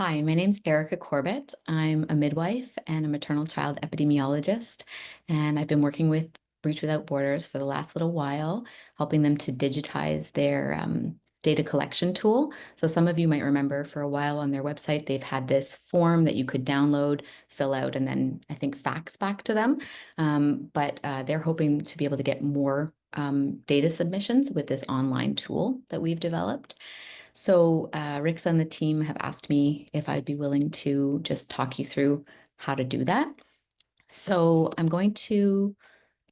Hi, my name's Erica Corbett. I'm a midwife and a maternal child epidemiologist, and I've been working with Breech Without Borders for the last little while, helping them to digitize their data collection tool. So some of you might remember for a while on their website, they've had this form that you could download, fill out, and then I think fax back to them. But they're hoping to be able to get more data submissions with this online tool that we've developed. So Rick's and the team have asked me if I'd be willing to just talk you through how to do that. So I'm going to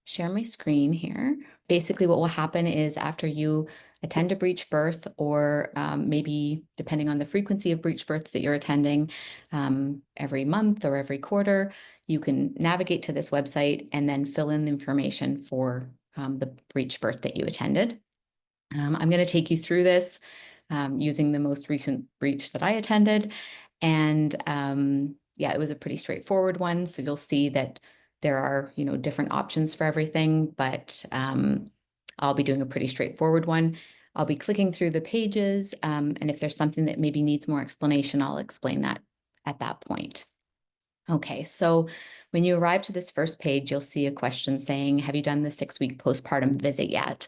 share my screen here. Basically, what will happen is after you attend a breech birth, or maybe depending on the frequency of breech births that you're attending, every month or every quarter, you can navigate to this website and then fill in the information for the breech birth that you attended. I'm going to take you through this using the most recent breech that I attended. And yeah, it was a pretty straightforward one. So you'll see that there are, different options for everything, but I'll be doing a pretty straightforward one. I'll be clicking through the pages, and if there's something that maybe needs more explanation, I'll explain that at that point. Okay, so when you arrive to this first page, you'll see a question saying, have you done the 6-week postpartum visit yet?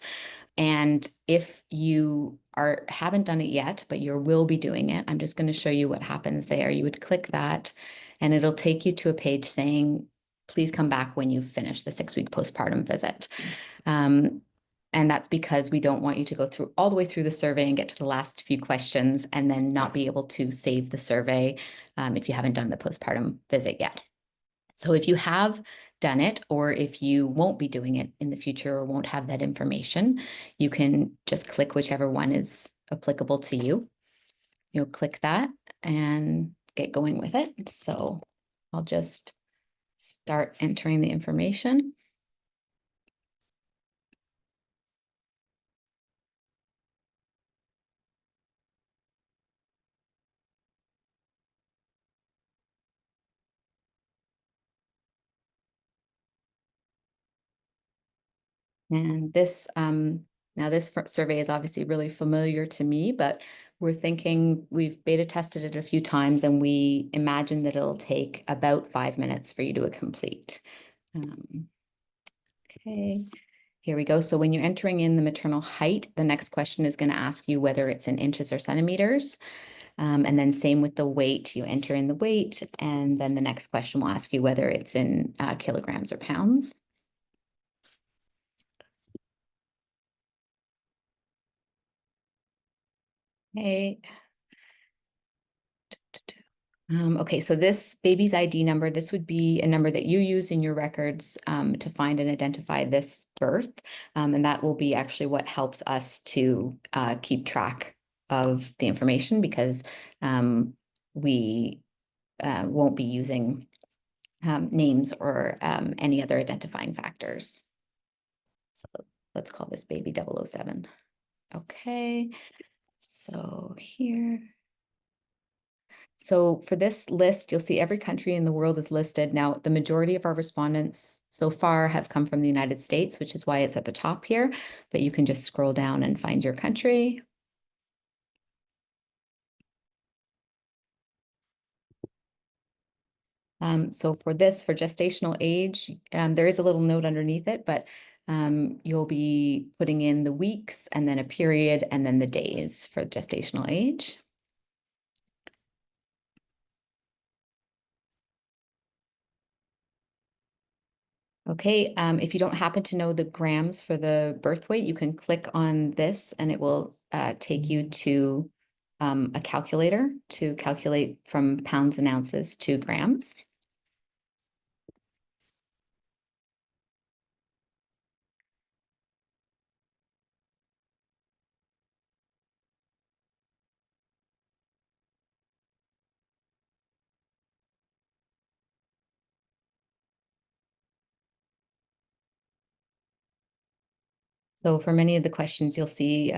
And if you haven't done it yet, but you will be doing it, I'm just going to show you what happens there. You would click that and it'll take you to a page saying, please come back when you've finished the 6-week postpartum visit. And that's because we don't want you to go through all the way through the survey and get to the last few questions and then not be able to save the survey if you haven't done the postpartum visit yet. So if you have done it, or if you won't be doing it in the future or won't have that information, you can just click whichever one is applicable to you. You'll click that and get going with it. So I'll just start entering the information. And this, now this survey is obviously really familiar to me, but we're thinking we've beta tested it a few times and we imagine that it'll take about 5 minutes for you to complete. Okay, here we go. So when you're entering in the maternal height, the next question is going to ask you whether it's in inches or centimeters. And then same with the weight, you enter in the weight, and then the next question will ask you whether it's in kilograms or pounds. Okay. Okay, so this baby's ID number, this would be a number that you use in your records to find and identify this birth. And that will be actually what helps us to keep track of the information, because we won't be using names or any other identifying factors. So let's call this baby 007. Okay, so here. So for this list, you'll see every country in the world is listed. Now, the majority of our respondents so far have come from the United States, which is why it's at the top here, but you can just scroll down and find your country. So for this, for gestational age, there is a little note underneath it, but you'll be putting in the weeks and then a period and then the days for gestational age. Okay, if you don't happen to know the grams for the birth weight, you can click on this and it will take you to a calculator to calculate from pounds and ounces to grams. So for many of the questions, you'll see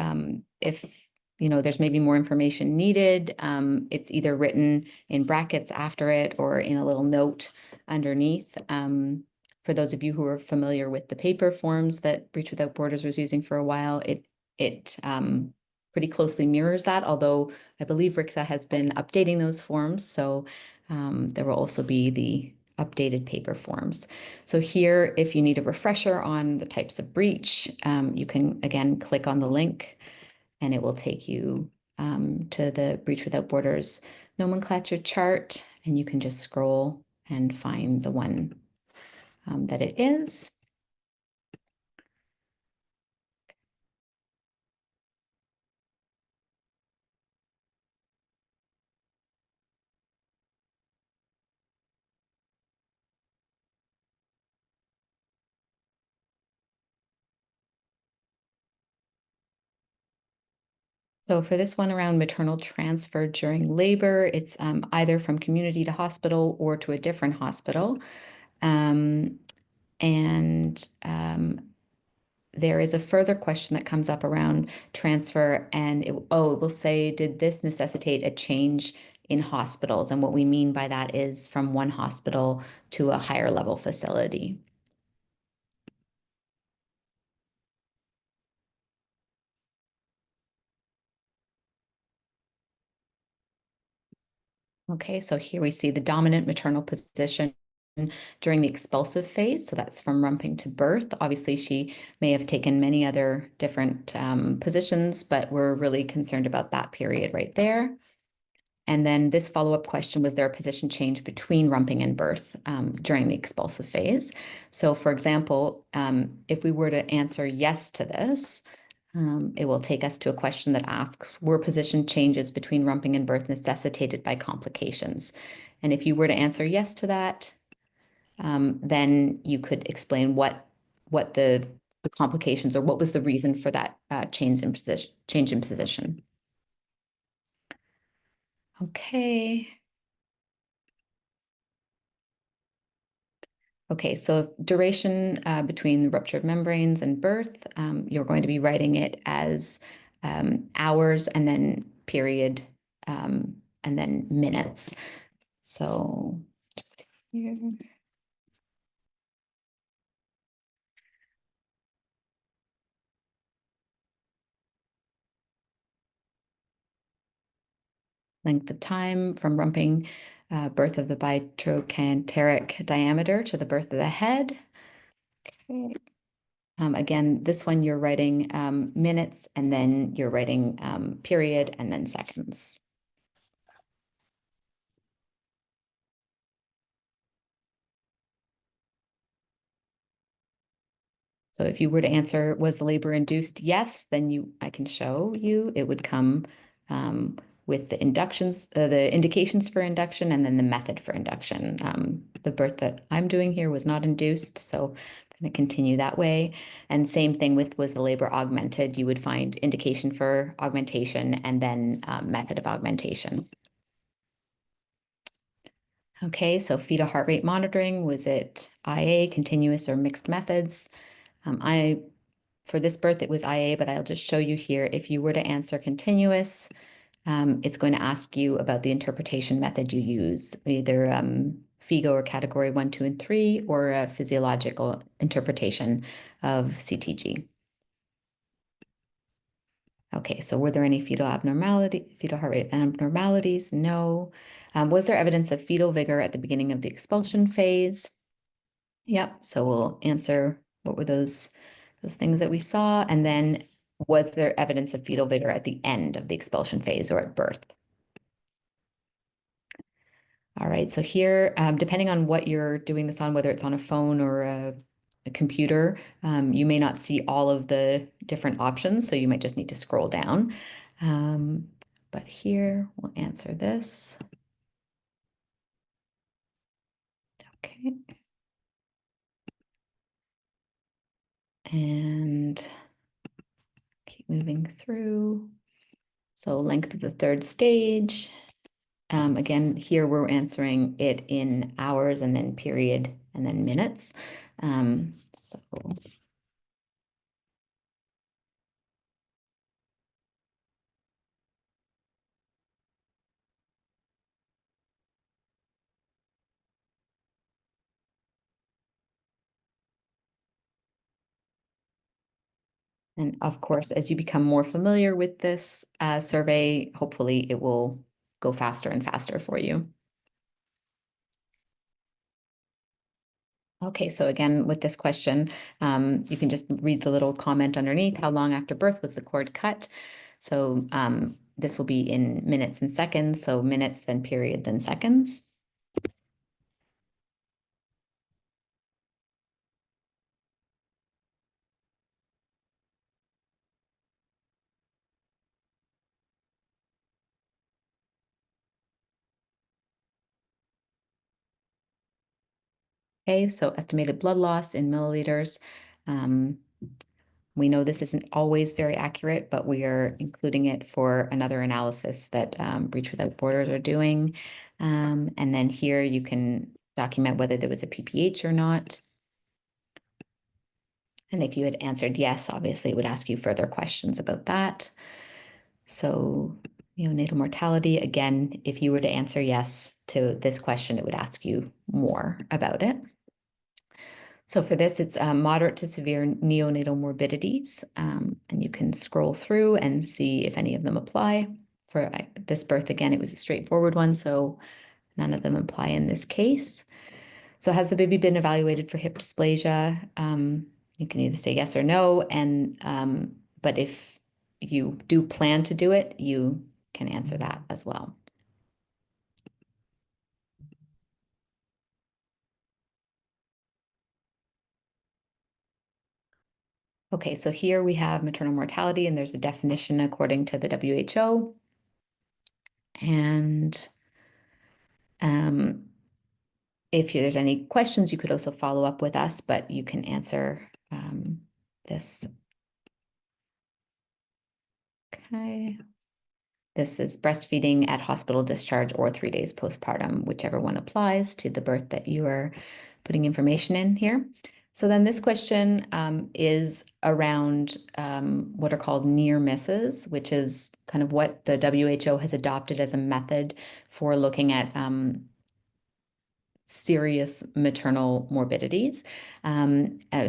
if there's maybe more information needed, it's either written in brackets after it or in a little note underneath. For those of you who are familiar with the paper forms that Breech Without Borders was using for a while, it pretty closely mirrors that, although I believe RICSA has been updating those forms. So there will also be the updated paper forms. So here, if you need a refresher on the types of breech, you can again click on the link and it will take you to the Breech Without Borders nomenclature chart, and you can just scroll and find the one that it is. So for this one around maternal transfer during labor, it's either from community to hospital or to a different hospital. Um, and there is a further question that comes up around transfer, and it will say, did this necessitate a change in hospitals? And what we mean by that is from one hospital to a higher level facility. Okay, so here we see the dominant maternal position during the expulsive phase. So that's from rumping to birth. Obviously, she may have taken many other different positions, but we're really concerned about that period right there. And then this follow-up question, was there a position change between rumping and birth during the expulsive phase? So for example, if we were to answer yes to this, it will take us to a question that asks, were position changes between rumping and birth necessitated by complications? And if you were to answer yes to that, then you could explain what the complications or what was the reason for that change in position. Okay. Okay, so duration between the ruptured membranes and birth, you're going to be writing it as hours and then period and then minutes. So just here. Length of time from rumping, birth of the bitrochanteric diameter to the birth of the head. Okay. Again, this one you're writing minutes and then you're writing period and then seconds. So if you were to answer, was the labor induced? Yes, then I can show you, it would come with the the indications for induction and then the method for induction. The birth that I'm doing here was not induced, so I'm going to continue that way. And same thing with, was the labor augmented? You would find indication for augmentation and then method of augmentation. Okay, so fetal heart rate monitoring, was it IA, continuous, or mixed methods? For this birth, it was IA, but I'll just show you here. If you were to answer continuous, it's going to ask you about the interpretation method you use, either FIGO or category 1, 2, and 3, or a physiological interpretation of CTG. Okay, so were there any fetal heart rate abnormalities? No. Was there evidence of fetal vigor at the beginning of the expulsion phase? Yep, so we'll answer what were those things that we saw, and then was there evidence of fetal vigor at the end of the expulsion phase or at birth? All right, so here, depending on what you're doing this on, whether it's on a phone or a computer, you may not see all of the different options, so you might just need to scroll down. But here, we'll answer this. Okay. And keep moving through. So length of the third stage. Again, here we're answering it in hours and then period and then minutes. So And of course, as you become more familiar with this survey, hopefully it will go faster and faster for you. Okay, so again, with this question, you can just read the little comment underneath. How long after birth was the cord cut? So this will be in minutes and seconds. So minutes, then period, then seconds. Okay, so estimated blood loss in milliliters. We know this isn't always very accurate, but we are including it for another analysis that Breech Without Borders are doing. And then here you can document whether there was a PPH or not. And if you had answered yes, obviously it would ask you further questions about that. So neonatal mortality, again, if you were to answer yes to this question, it would ask you more about it. So for this, it's moderate to severe neonatal morbidities, and you can scroll through and see if any of them apply. For this birth, again, it was a straightforward one, so none of them apply in this case. So has the baby been evaluated for hip dysplasia? You can either say yes or no, and but if you do plan to do it, you can answer that as well. Okay, so here we have maternal mortality, and there's a definition according to the WHO. And if there's any questions, you could also follow up with us, but you can answer this. Okay. This is breastfeeding at hospital discharge or 3 days postpartum, whichever one applies to the birth that you are putting information in here. So then this question is around what are called near misses, which is kind of what the WHO has adopted as a method for looking at serious maternal morbidities,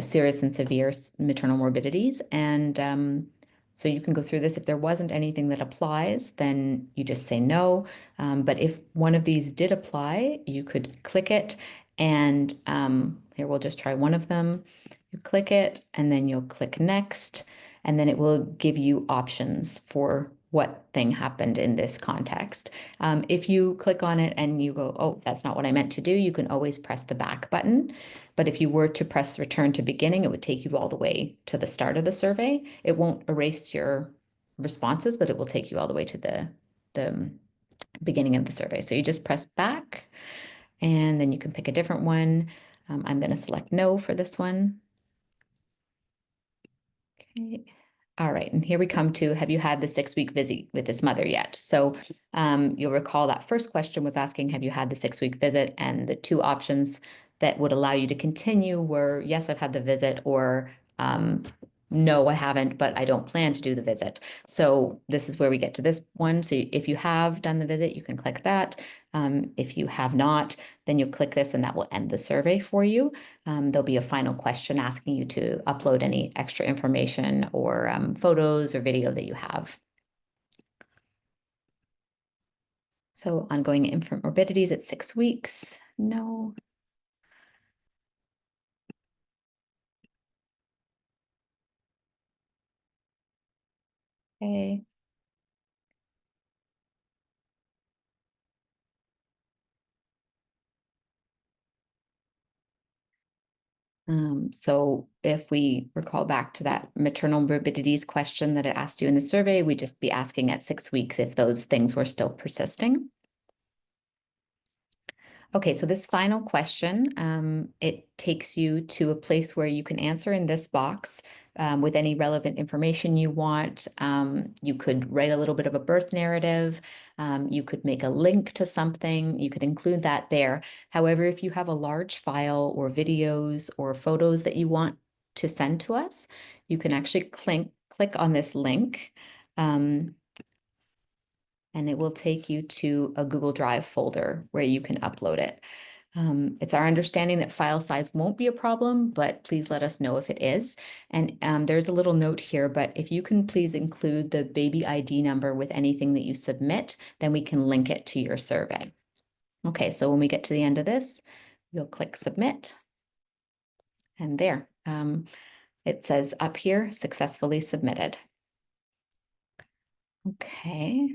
serious and severe maternal morbidities. And so you can go through this. If there wasn't anything that applies, then you just say no. But if one of these did apply, you could click it. And here we'll just try one of them. You click it, and then you'll click next. And then it will give you options for what thing happened in this context. If you click on it and you go, oh, that's not what I meant to do, you can always press the back button. But if you were to press return to beginning, it would take you all the way to the start of the survey. It won't erase your responses, but it will take you all the way to the beginning of the survey. So you just press back, and then you can pick a different one. I'm going to select no for this one. Okay. All right, and here we come to, have you had the 6-week visit with this mother yet? So you'll recall that first question was asking, have you had the 6-week visit? And the two options that would allow you to continue were, yes, I've had the visit, or no, I haven't, but I don't plan to do the visit. So this is where we get to this one. So if you have done the visit, you can click that. If you have not, then you'll click this and that will end the survey for you. There'll be a final question asking you to upload any extra information or photos or video that you have. So ongoing infant morbidities at 6 weeks, no. Okay. So if we recall back to that maternal morbidities question that it asked you in the survey, we'd just be asking at 6 weeks if those things were still persisting. Okay, so this final question, it takes you to a place where you can answer in this box with any relevant information you want. You could write a little bit of a birth narrative. You could make a link to something. You could include that there. However, if you have a large file or videos or photos that you want to send to us, you can actually click on this link. And it will take you to a Google Drive folder where you can upload it. It's our understanding that file size won't be a problem, but please let us know if it is. And there's a little note here, but if you can please include the baby ID number with anything that you submit, then we can link it to your survey. Okay, so when we get to the end of this, you'll click submit. And there, it says up here, successfully submitted. Okay.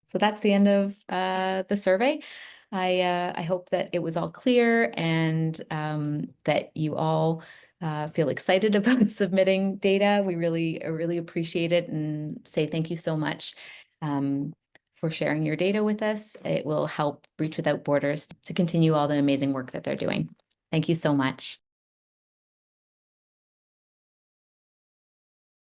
So that's the end of the survey. I hope that it was all clear and that you all feel excited about submitting data. We really appreciate it and say thank you so much for sharing your data with us. It will help Breach Without Borders to continue all the amazing work that they're doing. Thank you so much.